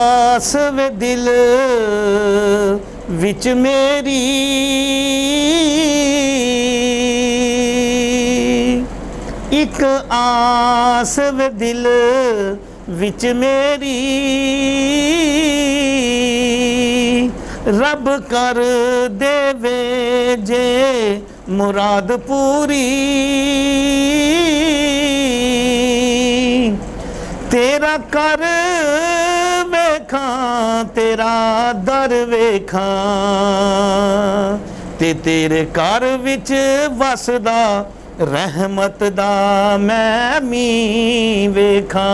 आस वे दिल विच मेरी, एक आस वे दिल विच मेरी, रब कर देवे जे मुराद पूरी। तेरा कर वेखा तेरा दर वेखा, ते तेरे घर विच वसदा रहमत दा मैं मी वेखा।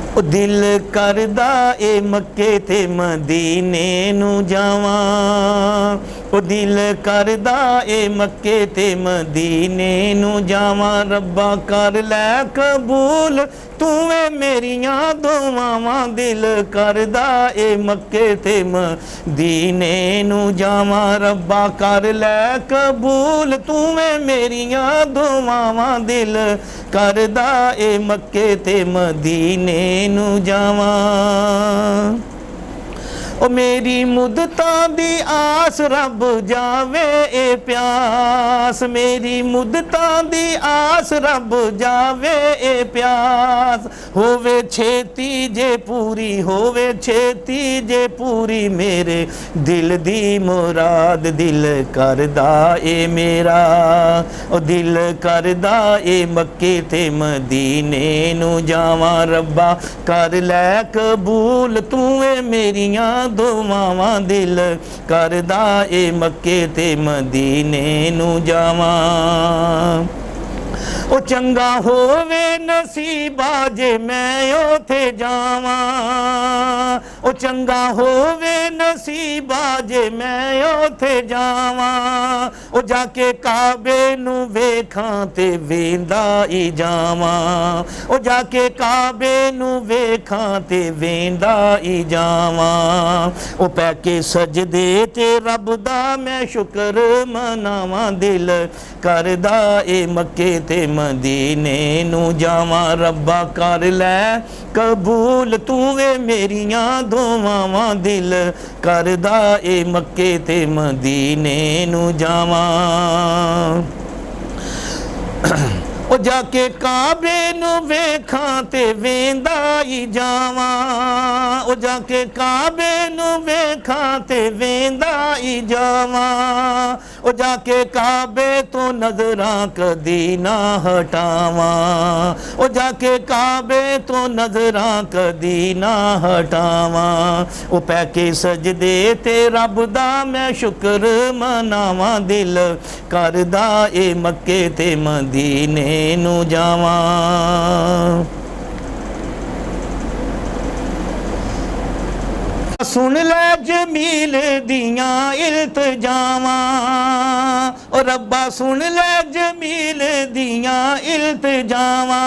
ओ दिल करदा ए मक्के ते मदीने नू जावां, ओ दिल करदा ए मक्के ते मदीने नू जावां। रब्बा कर लै कबूल तूवे मेरियां दुआवां, दिल करदा ए मक्के ते मदीने नू जावां। रब्बा कर लै कबूल तूवे मेरियां दुआवां, दिल करदा ए मक्के ते मदीने नू जावां। ओ मेरी मुद्दतां दी आस रब जावे ए प्यास, मेरी मुद्दतां दी आस रब जावे ए प्यास। होवे छेती जे पूरी, होवे छेती जे पूरी, मेरे दिल दी मुराद दिल करदा ए मेरा। ओ दिल करदा ए मक्के ते मदीने नू जावां। रब्बा कर लै कबूल तूए मेरियां दुआवां, दिल करदा ए मक्के ते मदीने नू जावां। ओ चंगा होवे नसीबा जे मैं ओथे जावां, ओ चंगा होवे नसीबा जे मैं ओथे जावां। ओ जाके काबे नू वेखां ते वेंदा ही जावां, ओ जाके काबे नू वेखां ते वेंदा ही जावां। ओ पैके सजदे ते रब दा मैं शुक्र मनावां, दिल करदा ए मक्के ते मदीने नू जावां। रब्बा कर लै कबूल तूवे मेरियां दुआवां, दिल करदा ए मक्के ते मदीने नू जावां। ओ जाके काबे नू वेखां ते वेंदा ही जावां, ओ जाके काबे नू वेखां ते वेंदा ही जावां। ओ जाके काबे तो नजरां कदी ना हटावां, ओ जाके काबे तो नजरां कदी ना हटावां। ओ पैके सजदे ते रब दा मैं शुक्र मनावां, दिल करदा ए मक्के ते मदीने नू जावां। सुन लै जमील दियां इल्तजावां, ओ रब्बा सुन लै जमील दियां इल्तजावां।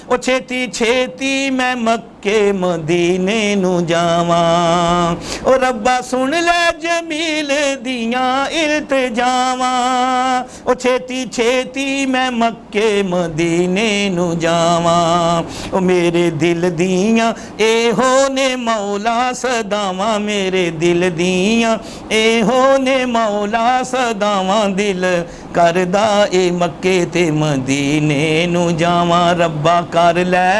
ओ छेती छेती मैं मक्के मदीने नू जावां, ओ रब्बा सुन लै जमील दियां इल्तजावां। ओ छेती छेती मैं मक्के मदीने नू जावां। ओ मेरे दिल दियां एहो ने मौला सदावां, मेरे दिल दियां एहो ने मौला सदावां। दिल करदा ए मक्के ते मदीने नू जावां। रब्बा कर लै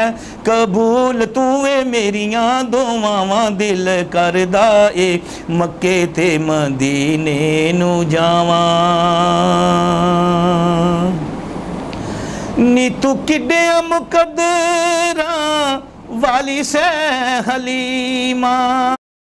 कबूल तूए मेरियां दुआवां, दिल करदा ए मक्के ते मदीने नू जावां। नी तू किड्डियां मुकद्दरां वाली सै हलीमा।